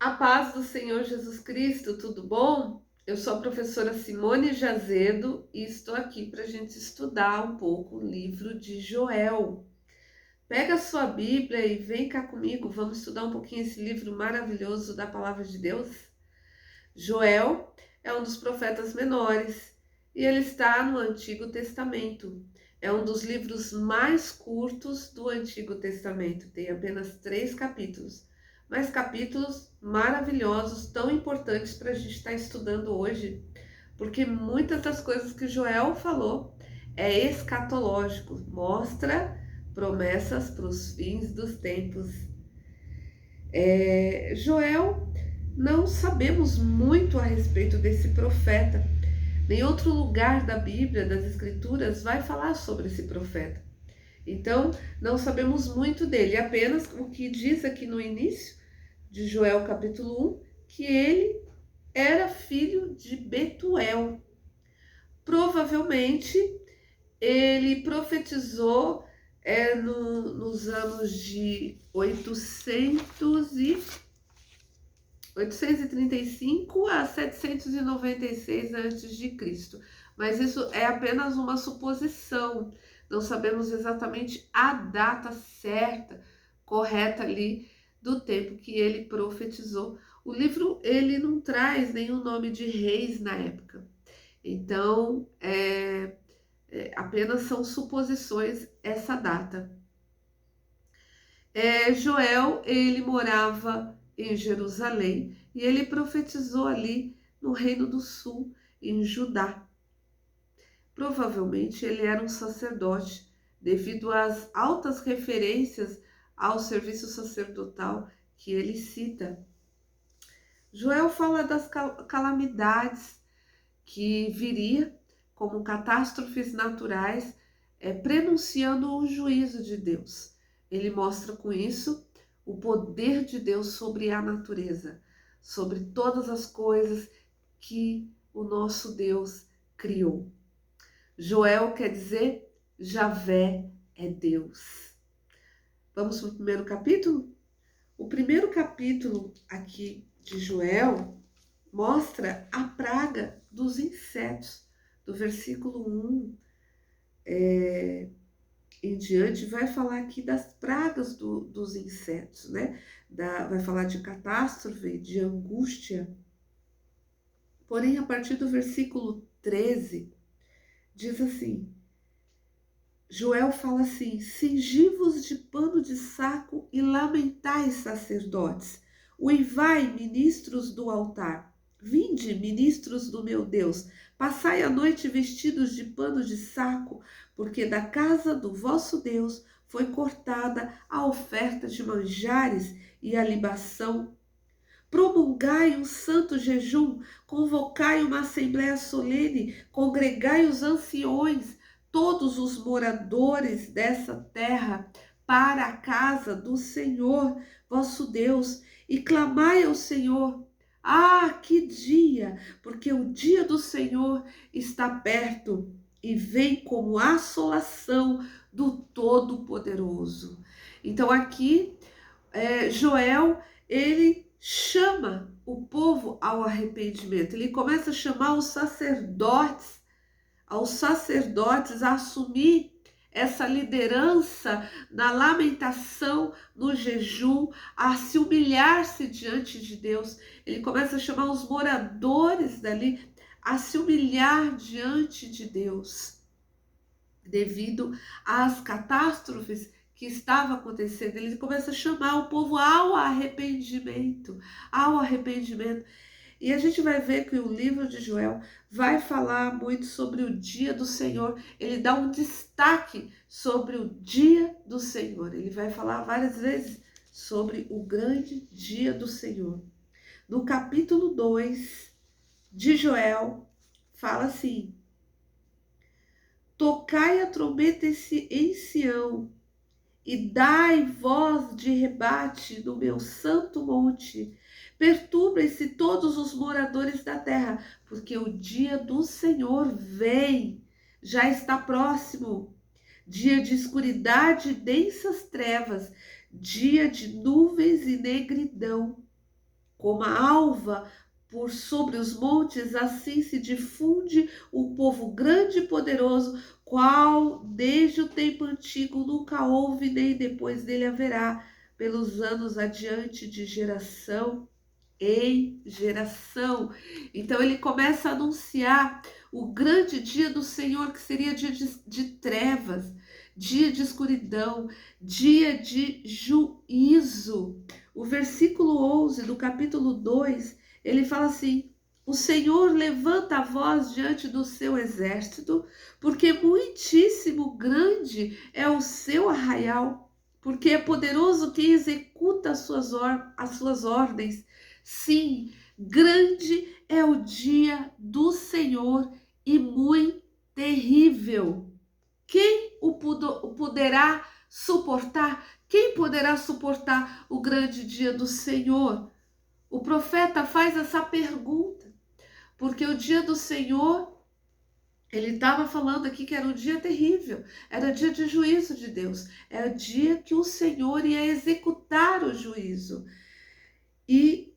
A paz do Senhor Jesus Cristo, tudo bom? Eu sou a professora Simone Jazedo e estou aqui para a gente estudar um pouco o livro de Joel. Pega a sua Bíblia e vem cá comigo, vamos estudar um pouquinho esse livro maravilhoso da Palavra de Deus. Joel é um dos profetas menores e ele está no Antigo Testamento. É um dos livros mais curtos do Antigo Testamento, tem apenas 3 capítulos, mas capítulos maravilhosos, tão importantes para a gente estar estudando hoje, porque muitas das coisas que Joel falou é escatológico, mostra promessas para os fins dos tempos. Joel, não sabemos muito a respeito desse profeta. Nem outro lugar da Bíblia, das Escrituras, vai falar sobre esse profeta. Então, não sabemos muito dele, apenas o que diz aqui no início de Joel capítulo 1, que ele era filho de Betuel. Provavelmente, ele profetizou nos anos de 835 a 796 a.C., mas isso é apenas uma suposição. Não sabemos exatamente a data certa, correta ali do tempo que ele profetizou. O livro ele não traz nenhum nome de reis na época. Então, apenas são suposições essa data. Joel, ele morava em Jerusalém e ele profetizou ali no Reino do Sul, em Judá. Provavelmente ele era um sacerdote, devido às altas referências ao serviço sacerdotal que ele cita. Joel fala das calamidades que viria como catástrofes naturais, prenunciando o juízo de Deus. Ele mostra com isso o poder de Deus sobre a natureza, sobre todas as coisas que o nosso Deus criou. Joel quer dizer Javé é Deus. Vamos para o primeiro capítulo? O primeiro capítulo aqui de Joel mostra a praga dos insetos. Do versículo 1 em diante, vai falar aqui das pragas dos insetos, né? Vai falar de catástrofe, de angústia. Porém, a partir do versículo 13, diz assim, Joel fala assim, cingi-vos de pano de saco e lamentai, sacerdotes, uivai, ministros do altar. Vinde, ministros do meu Deus, passai a noite vestidos de pano de saco, porque da casa do vosso Deus foi cortada a oferta de manjares e a libação. Promulgai um santo jejum, convocai uma assembléia solene, congregai os anciões, todos os moradores dessa terra, para a casa do Senhor, vosso Deus, e clamai ao Senhor. Ah, que dia! Porque o dia do Senhor está perto e vem como assolação do Todo-Poderoso. Então aqui, Joel, ele chama o povo ao arrependimento. Ele começa a chamar aos sacerdotes a assumir essa liderança na lamentação, no jejum, a se humilhar-se diante de Deus. Ele começa a chamar os moradores dali a se humilhar diante de Deus, devido às catástrofes que estava acontecendo. Ele começa a chamar o povo ao arrependimento, ao arrependimento. E a gente vai ver que o livro de Joel vai falar muito sobre o dia do Senhor. Ele dá um destaque sobre o dia do Senhor. Ele vai falar várias vezes sobre o grande dia do Senhor. No capítulo 2 de Joel, fala assim: tocai a trombeta em Sião, e dai voz de rebate no meu santo monte. Perturbem-se todos os moradores da terra, porque o dia do Senhor vem, já está próximo. Dia de escuridade e densas trevas, dia de nuvens e negridão. Como a alva por sobre os montes, assim se difunde o povo grande e poderoso, qual desde o tempo antigo nunca houve, nem depois dele haverá, pelos anos adiante, de geração em geração. Então ele começa a anunciar o grande dia do Senhor, que seria dia de trevas, dia de escuridão, dia de juízo. O versículo 11 do capítulo 2, ele fala assim: o Senhor levanta a voz diante do seu exército, porque muitíssimo grande é o seu arraial, porque é poderoso quem executa as suas ordens. Sim, grande é o dia do Senhor e muito terrível. Quem o poderá suportar? Quem poderá suportar o grande dia do Senhor? O profeta faz essa pergunta, porque o dia do Senhor, ele estava falando aqui que era um dia terrível, era dia de juízo de Deus, era o dia que o Senhor ia executar o juízo. E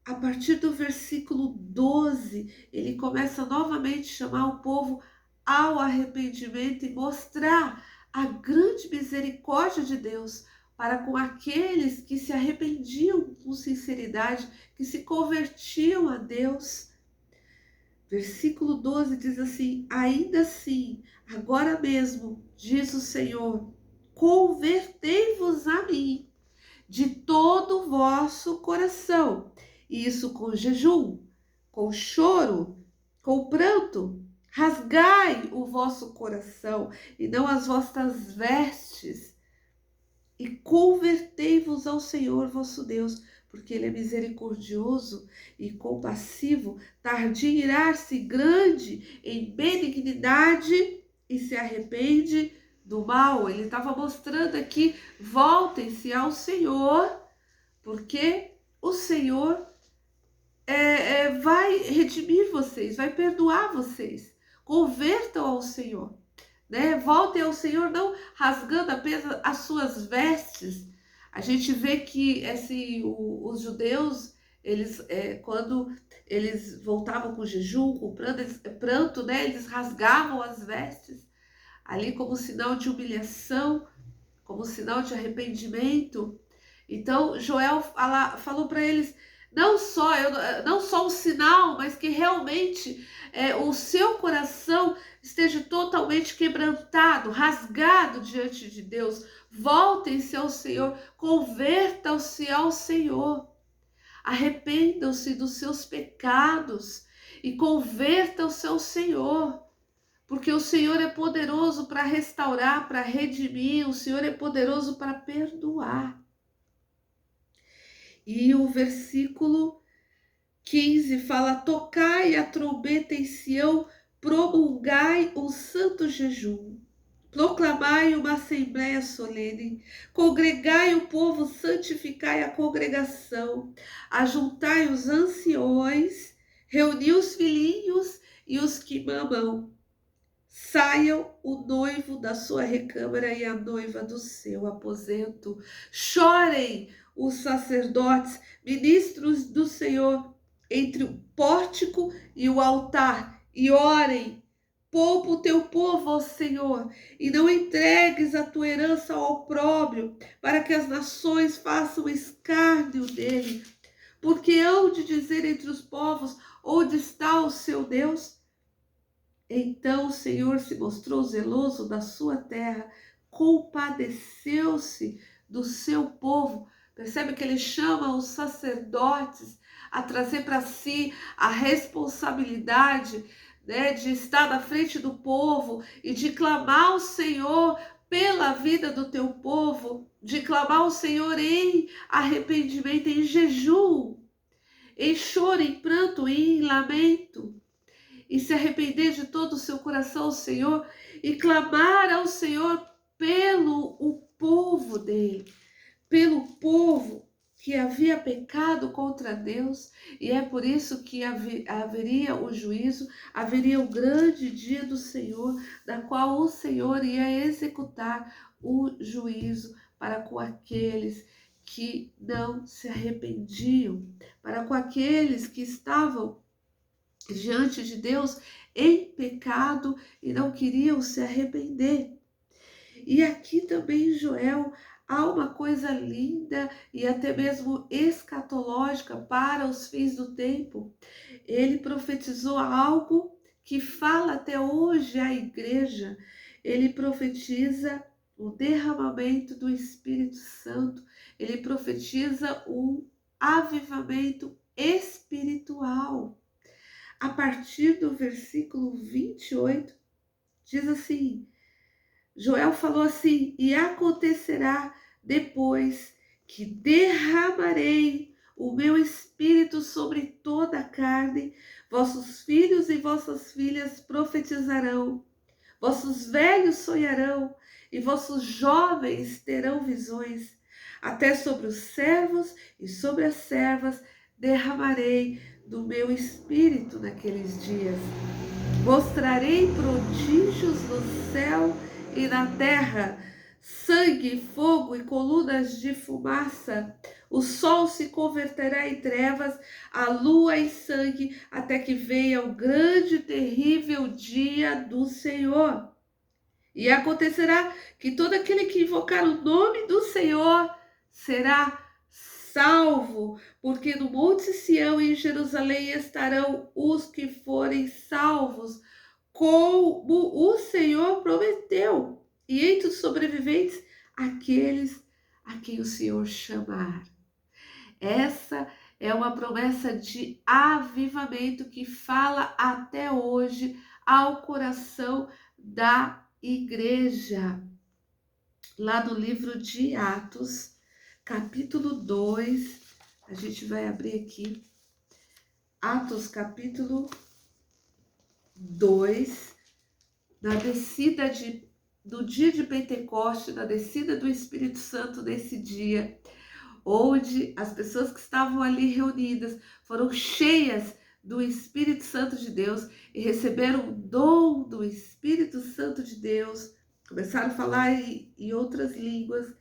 a partir do versículo 12, ele começa novamente a chamar o povo ao arrependimento e mostrar a grande misericórdia de Deus para com aqueles que se arrependiam com sinceridade, que se convertiam a Deus. Versículo 12 diz assim: ainda assim, agora mesmo, diz o Senhor, convertei-vos a mim de todo o vosso coração, e isso com jejum, com choro, com pranto. Rasgai o vosso coração e não as vossas vestes, e convertei-vos ao Senhor vosso Deus, porque ele é misericordioso e compassivo, tardio em irar-se, grande em benignidade, e se arrepende do mal. Ele estava mostrando aqui: voltem-se ao Senhor, porque o Senhor vai redimir vocês, vai perdoar vocês. Convertam ao Senhor, né? Voltem ao Senhor, não rasgando apenas as suas vestes. A gente vê que os judeus, eles, quando eles voltavam com jejum, com pranto, né? Eles rasgavam as vestes, ali como sinal de humilhação, como sinal de arrependimento. Então Joel falou para eles: não só um sinal, mas que realmente o seu coração esteja totalmente quebrantado, rasgado diante de Deus. Voltem-se ao Senhor, convertam-se ao Senhor, arrependam-se dos seus pecados e convertam-se ao Senhor. Porque o Senhor é poderoso para restaurar, para redimir, o Senhor é poderoso para perdoar. E o versículo 15 fala: tocai a trombeta em Sião, promulgai um santo jejum, proclamai uma assembleia solene, congregai o povo, santificai a congregação, ajuntai os anciões, reuni os filhinhos e os que mamam. Saiam o noivo da sua recâmara e a noiva do seu aposento. Chorem os sacerdotes, ministros do Senhor, entre o pórtico e o altar, e orem. Poupa o teu povo ao Senhor, e não entregues a tua herança ao opróbrio, para que as nações façam escárnio dele. Porque hão de dizer entre os povos: onde está o seu Deus? Então o Senhor se mostrou zeloso da sua terra, compadeceu-se do seu povo. Percebe que ele chama os sacerdotes a trazer para si a responsabilidade, né, de estar na frente do povo e de clamar ao Senhor pela vida do teu povo, de clamar ao Senhor em arrependimento, em jejum, em choro, em pranto, em lamento. E se arrepender de todo o seu coração ao Senhor e clamar ao Senhor pelo o povo dele, pelo povo que havia pecado contra Deus, e é por isso que haveria o juízo, haveria o grande dia do Senhor, da qual o Senhor ia executar o juízo para com aqueles que não se arrependiam, para com aqueles que estavam diante de Deus em pecado e não queriam se arrepender. E aqui também em Joel há uma coisa linda e até mesmo escatológica para os fins do tempo. Ele profetizou algo que fala até hoje à igreja. Ele profetiza o derramamento do Espírito Santo. Ele profetiza um avivamento espiritual. A partir do versículo 28, diz assim: Joel falou assim: e acontecerá depois que derramarei o meu espírito sobre toda a carne, vossos filhos e vossas filhas profetizarão, vossos velhos sonharão e vossos jovens terão visões. Até sobre os servos e sobre as servas derramarei do meu espírito naqueles dias. Mostrarei prodígios no céu e na terra, sangue, fogo e colunas de fumaça. O sol se converterá em trevas, a lua em sangue, até que venha o grande e terrível dia do Senhor. E acontecerá que todo aquele que invocar o nome do Senhor será salvo, porque no Monte Sião e em Jerusalém estarão os que forem salvos, como o Senhor prometeu, e entre os sobreviventes, aqueles a quem o Senhor chamar. Essa é uma promessa de avivamento que fala até hoje ao coração da igreja. Lá no livro de Atos, capítulo 2, a gente vai abrir aqui, Atos capítulo 2, na descida do dia de Pentecoste, na descida do Espírito Santo nesse dia, onde as pessoas que estavam ali reunidas foram cheias do Espírito Santo de Deus e receberam o dom do Espírito Santo de Deus, começaram a falar em outras línguas,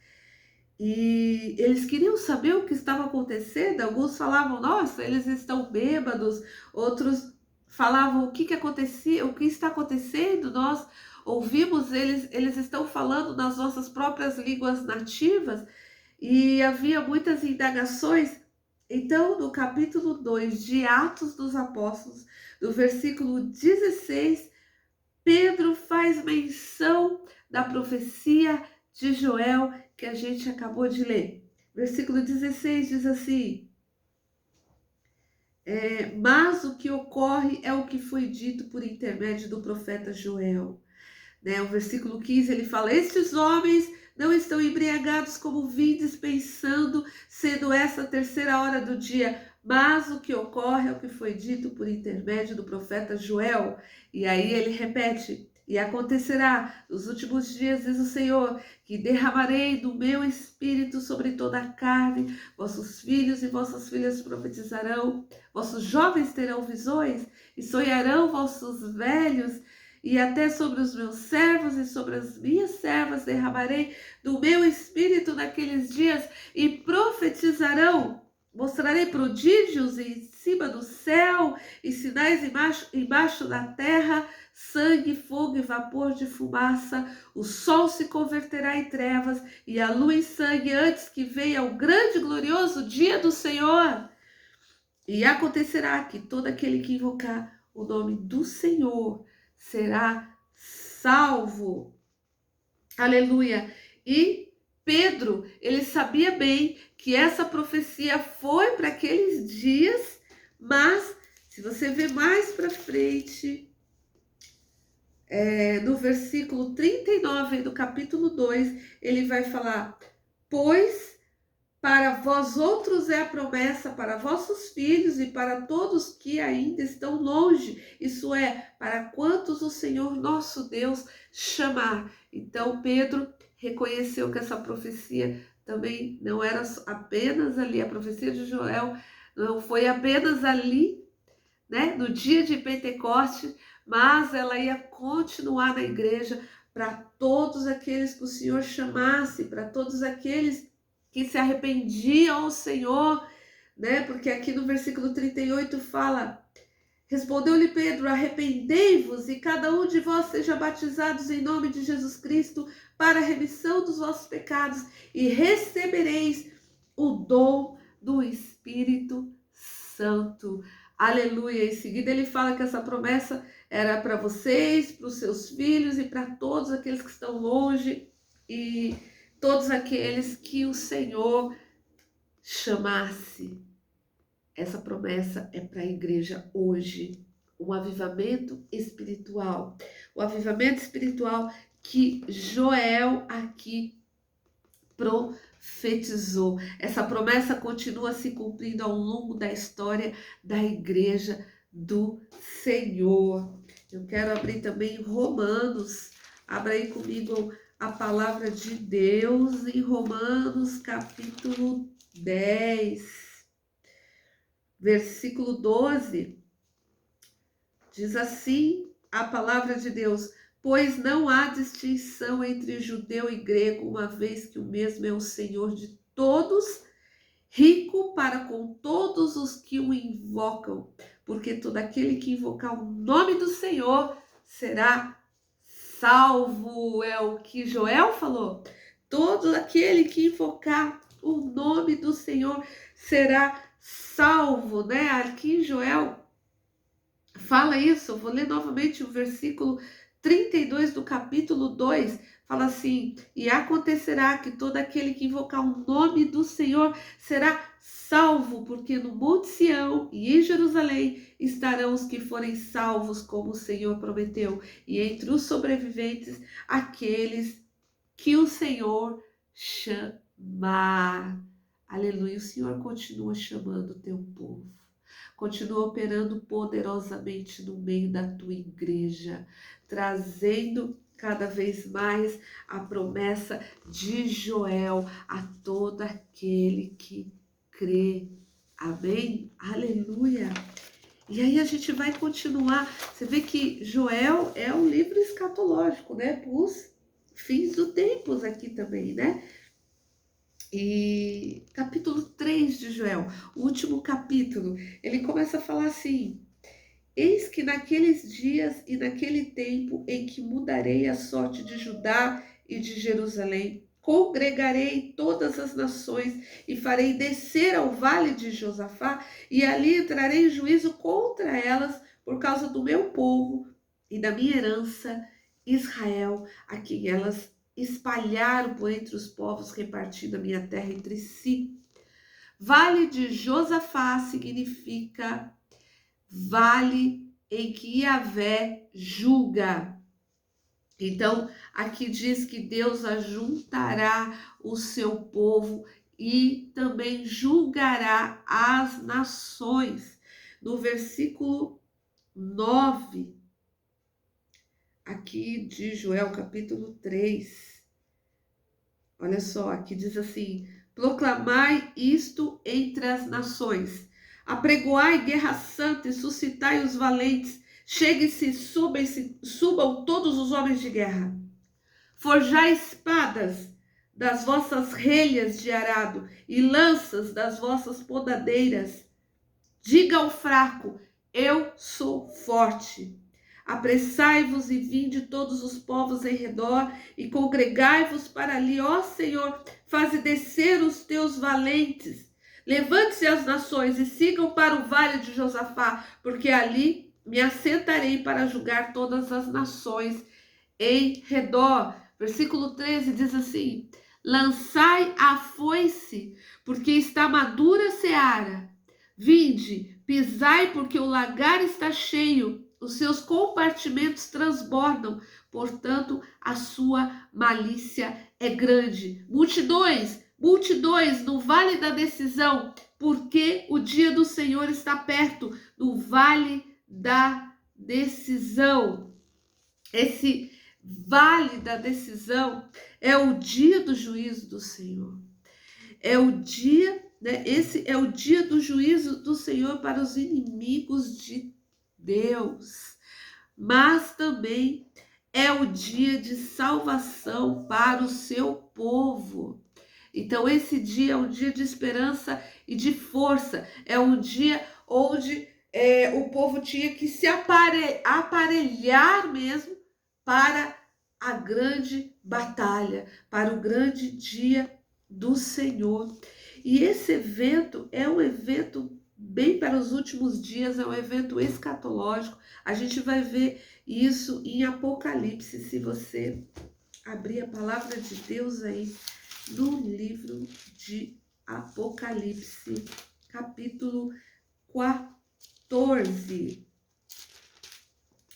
e eles queriam saber o que estava acontecendo. Alguns falavam: nossa, eles estão bêbados. Outros falavam: o que acontecia, o que está acontecendo? Nós ouvimos, eles estão falando nas nossas próprias línguas nativas. E havia muitas indagações. Então, no capítulo 2 de Atos dos Apóstolos, no versículo 16, Pedro faz menção da profecia de Joel que a gente acabou de ler. Versículo 16 diz assim: mas o que ocorre é o que foi dito por intermédio do profeta Joel. O versículo 15 ele fala: estes homens não estão embriagados como vindes, pensando, sendo essa a terceira hora do dia, mas o que ocorre é o que foi dito por intermédio do profeta Joel. E aí ele repete: e acontecerá nos últimos dias, diz o Senhor, que derramarei do meu espírito sobre toda a carne, vossos filhos e vossas filhas profetizarão, vossos jovens terão visões, e sonharão vossos velhos, e até sobre os meus servos e sobre as minhas servas derramarei do meu espírito naqueles dias, e profetizarão. Mostrarei prodígios em cima do céu e sinais embaixo da terra, sangue, fogo e vapor de fumaça. O sol se converterá em trevas e a lua em sangue, antes que venha o grande e glorioso dia do Senhor. E acontecerá que todo aquele que invocar o nome do Senhor será salvo. Aleluia. E Pedro, ele sabia bem que essa profecia foi para aqueles dias, mas se você ver mais para frente, no versículo 39 do capítulo 2, ele vai falar: pois para vós outros é a promessa, para vossos filhos e para todos que ainda estão longe, isso é, para quantos o Senhor nosso Deus chamar. Então Pedro reconheceu que essa profecia também não era apenas ali, a profecia de Joel não foi apenas ali, no dia de Pentecoste, mas ela ia continuar na igreja para todos aqueles que o Senhor chamasse, para todos aqueles que se arrependiam ao Senhor, né? Porque aqui no versículo 38 fala: respondeu-lhe Pedro: arrependei-vos e cada um de vós seja batizados em nome de Jesus Cristo para a remissão dos vossos pecados e recebereis o dom do Espírito Santo. Aleluia. Em seguida ele fala que essa promessa era para vocês, para os seus filhos e para todos aqueles que estão longe e todos aqueles que o Senhor chamasse. Essa promessa é para a igreja hoje, um avivamento espiritual. O avivamento espiritual que Joel aqui profetizou. Essa promessa continua se cumprindo ao longo da história da igreja do Senhor. Eu quero abrir também Romanos. Abra aí comigo a palavra de Deus em Romanos capítulo 10. Versículo 12, diz assim a palavra de Deus: pois não há distinção entre judeu e grego, uma vez que o mesmo é o Senhor de todos, rico para com todos os que o invocam, porque todo aquele que invocar o nome do Senhor será salvo. É o que Joel falou. Todo aquele que invocar o nome do Senhor será salvo, né? Aqui Joel fala isso. Eu vou ler novamente o versículo 32 do capítulo 2. Fala assim: e acontecerá que todo aquele que invocar o nome do Senhor será salvo, porque no Monte Sião e em Jerusalém estarão os que forem salvos, como o Senhor prometeu, e entre os sobreviventes aqueles que o Senhor chamar. Aleluia, o Senhor continua chamando o teu povo, continua operando poderosamente no meio da tua igreja, trazendo cada vez mais a promessa de Joel a todo aquele que crê. Amém? Aleluia! E aí a gente vai continuar. Você vê que Joel é um livro escatológico, né? Para os fins dos tempos aqui também, né? E capítulo 3 de Joel, o último capítulo, ele começa a falar assim: eis que naqueles dias e naquele tempo em que mudarei a sorte de Judá e de Jerusalém, congregarei todas as nações e farei descer ao vale de Josafá, e ali entrarei em juízo contra elas por causa do meu povo e da minha herança, Israel, a quem elas espalharam por entre os povos, repartindo a minha terra entre si. Vale de Josafá significa vale em que Yahvé julga. Então, aqui diz que Deus ajuntará o seu povo e também julgará as nações. No versículo 9, aqui de Joel, capítulo 3, olha só, aqui diz assim: proclamai isto entre as nações, apregoai guerra santa e suscitai os valentes, cheguem-se, subam todos os homens de guerra. Forjai espadas das vossas relhas de arado e lanças das vossas podadeiras. Diga ao fraco: eu sou forte. Apressai-vos e vinde todos os povos em redor e congregai-vos para ali, ó Senhor, faze descer os teus valentes. Levante-se as nações e sigam para o vale de Josafá, porque ali me assentarei para julgar todas as nações em redor. Versículo 13 diz assim: lançai a foice, porque está madura a seara. Vinde, pisai, porque o lagar está cheio, os seus compartimentos transbordam, portanto, a sua malícia é grande. Multidões, multidões no vale da decisão, porque o dia do Senhor está perto, no vale da decisão. Esse vale da decisão é o dia do juízo do Senhor. É o dia, né? Esse é o dia do juízo do Senhor para os inimigos de Deus. Mas também é o dia de salvação para o seu povo. Então, esse dia é um dia de esperança e de força. É um dia onde o povo tinha que se aparelhar mesmo para a grande batalha, para o grande dia do Senhor. E esse evento é um evento bem para os últimos dias, é um evento escatológico. A gente vai ver isso em Apocalipse, se você abrir a palavra de Deus aí no livro de Apocalipse, capítulo 14.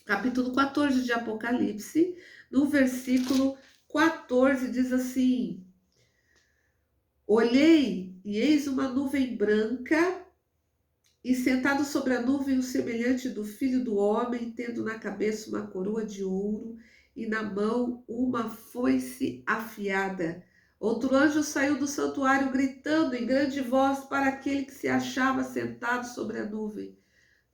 Capítulo 14 de Apocalipse, no versículo 14, diz assim: Olhei, e eis uma nuvem branca, e sentado sobre a nuvem o semelhante do Filho do Homem, tendo na cabeça uma coroa de ouro, e na mão uma foice afiada. Outro anjo saiu do santuário, gritando em grande voz para aquele que se achava sentado sobre a nuvem: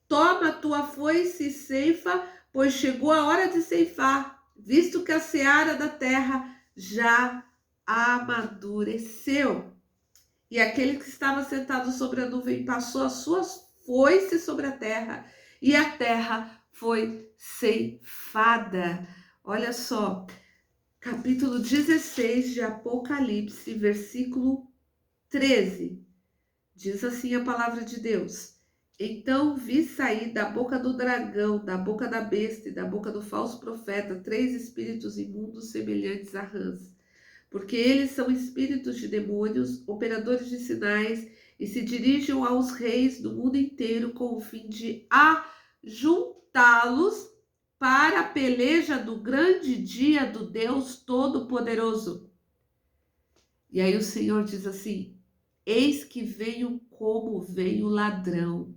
Toma a tua foice e ceifa, pois chegou a hora de ceifar, visto que a seara da terra já amadureceu. E aquele que estava sentado sobre a nuvem passou as suas foices sobre a terra, e a terra foi ceifada. Olha só, capítulo 16 de Apocalipse, versículo 13. Diz assim a palavra de Deus: Então vi sair da boca do dragão, da boca da besta e da boca do falso profeta 3 espíritos imundos semelhantes a rãs, porque eles são espíritos de demônios, operadores de sinais, e se dirigem aos reis do mundo inteiro com o fim de ajuntá-los para a peleja do grande dia do Deus Todo-Poderoso. E aí o Senhor diz assim: Eis que venho como vem o ladrão.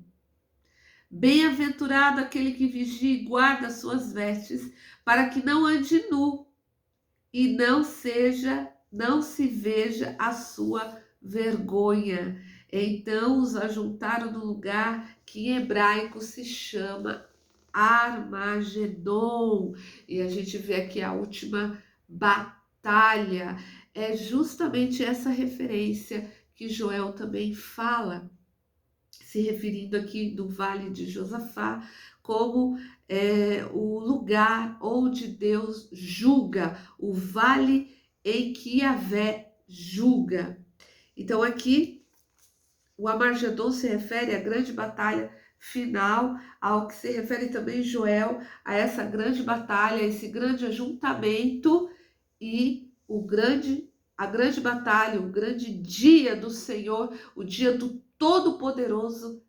Bem-aventurado aquele que vigia e guarda suas vestes, para que não ande nu e não se veja a sua vergonha. Então os ajuntaram no lugar que em hebraico se chama Armagedon. E a gente vê aqui a última batalha. É justamente essa referência que Joel também fala, se referindo aqui do Vale de Josafá, como o lugar onde Deus julga, o vale em que Yahvé julga. Então aqui o Armagedon se refere à grande batalha final, ao que se refere também Joel, a essa grande batalha, esse grande ajuntamento e a grande batalha, o grande dia do Senhor, o dia do Todo-Poderoso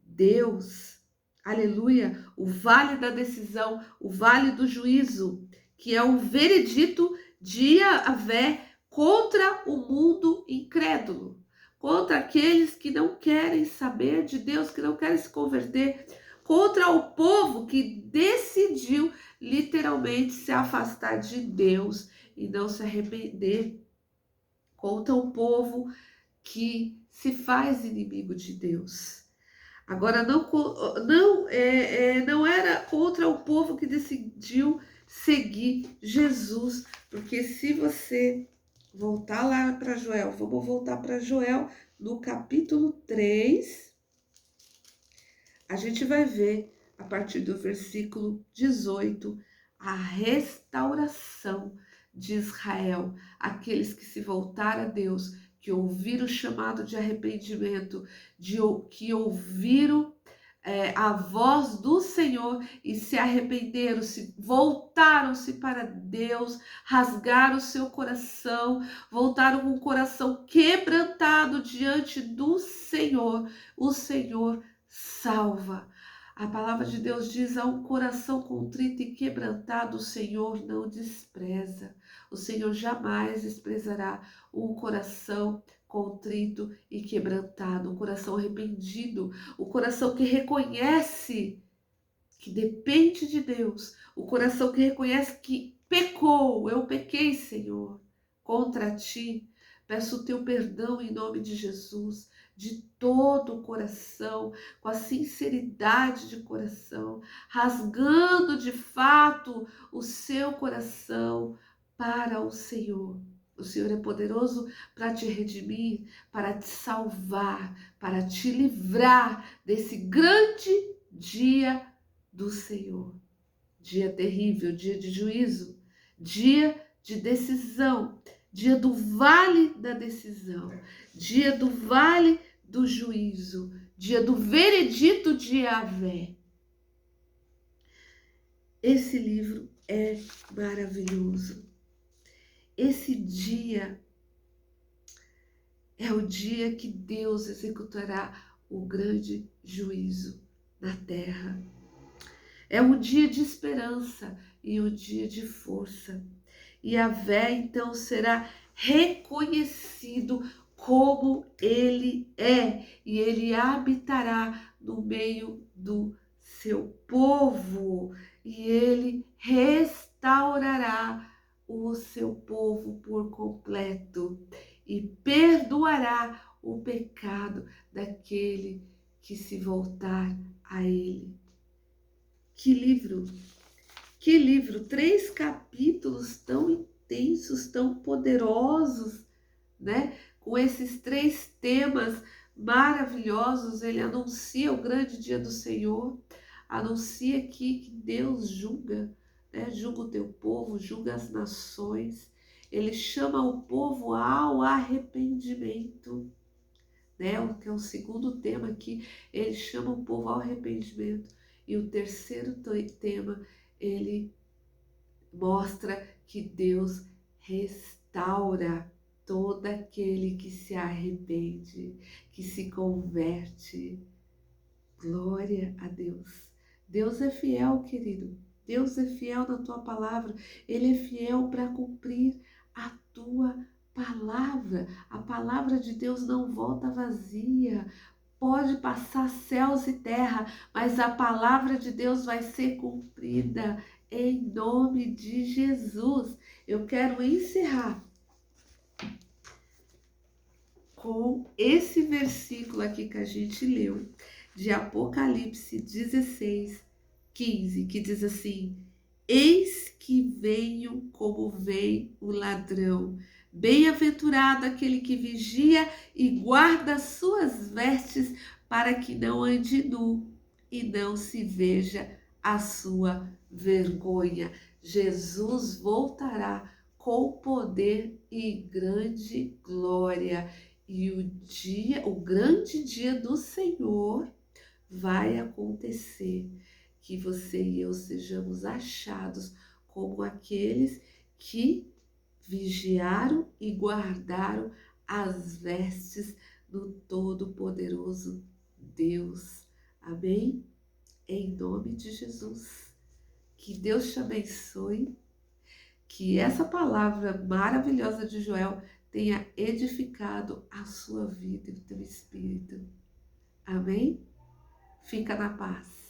Deus. Aleluia! O vale da decisão, o vale do juízo, que é o veredito de Yahvé contra o mundo incrédulo, contra aqueles que não querem saber de Deus, que não querem se converter, contra o povo que decidiu literalmente se afastar de Deus e não se arrepender, contra o povo que se faz inimigo de Deus. Agora, não era contra o povo que decidiu seguir Jesus, porque se você voltar lá para Joel, vamos voltar para Joel no capítulo 3, a gente vai ver a partir do versículo 18 a restauração de Israel, aqueles que se voltaram a Deus, que ouviram o chamado de arrependimento, que ouviram a voz do Senhor e se arrependeram, voltaram-se para Deus, rasgaram o seu coração, voltaram com o coração quebrantado diante do Senhor. O Senhor salva. A palavra de Deus diz: a um coração contrito e quebrantado, o Senhor não despreza. O Senhor jamais desprezará um coração contrito e quebrantado, um coração arrependido, o coração que reconhece que depende de Deus, o coração que reconhece que pecou. Eu pequei, Senhor, contra ti. Peço o teu perdão em nome de Jesus, de todo o coração, com a sinceridade de coração, rasgando de fato o seu coração para o Senhor. O Senhor é poderoso para te redimir, para te salvar, para te livrar desse grande dia do Senhor. Dia terrível, dia de juízo, dia de decisão, dia do vale da decisão, dia do vale do juízo, dia do veredito de Yahvé. Esse livro é maravilhoso. Esse dia é o dia que Deus executará o grande juízo na terra. É um dia de esperança e um dia de força. E Yahvé, então, será reconhecido como ele é, e ele habitará no meio do seu povo, e ele restaurará o seu povo por completo e perdoará o pecado daquele que se voltar a ele. Que livro! Que livro! 3 capítulos tão intensos, tão poderosos, né? Com esses 3 temas maravilhosos, ele anuncia o grande dia do Senhor, anuncia aqui que Deus julga, né? Julga o teu povo, julga as nações, ele chama o povo ao arrependimento, né? Que é o segundo tema aqui, ele chama o povo ao arrependimento. E o terceiro tema, ele mostra que Deus restaura todo aquele que se arrepende, que se converte. Glória a Deus. Deus é fiel, querido. Deus é fiel na tua palavra. Ele é fiel para cumprir a tua palavra. A palavra de Deus não volta vazia. Pode passar céus e terra, mas a palavra de Deus vai ser cumprida em nome de Jesus. Eu quero encerrar com esse versículo aqui que a gente leu, de Apocalipse 16, 15, que diz assim: Eis que venho como vem o ladrão. Bem-aventurado aquele que vigia e guarda suas vestes, para que não ande nu e não se veja a sua vergonha. Jesus voltará com poder e grande glória. E o grande dia do Senhor vai acontecer, que você e eu sejamos achados como aqueles que vigiaram e guardaram as vestes do Todo-Poderoso Deus. Amém? Em nome de Jesus. Que Deus te abençoe. Que essa palavra maravilhosa de Joel tenha edificado a sua vida e o teu espírito. Amém? Fica na paz.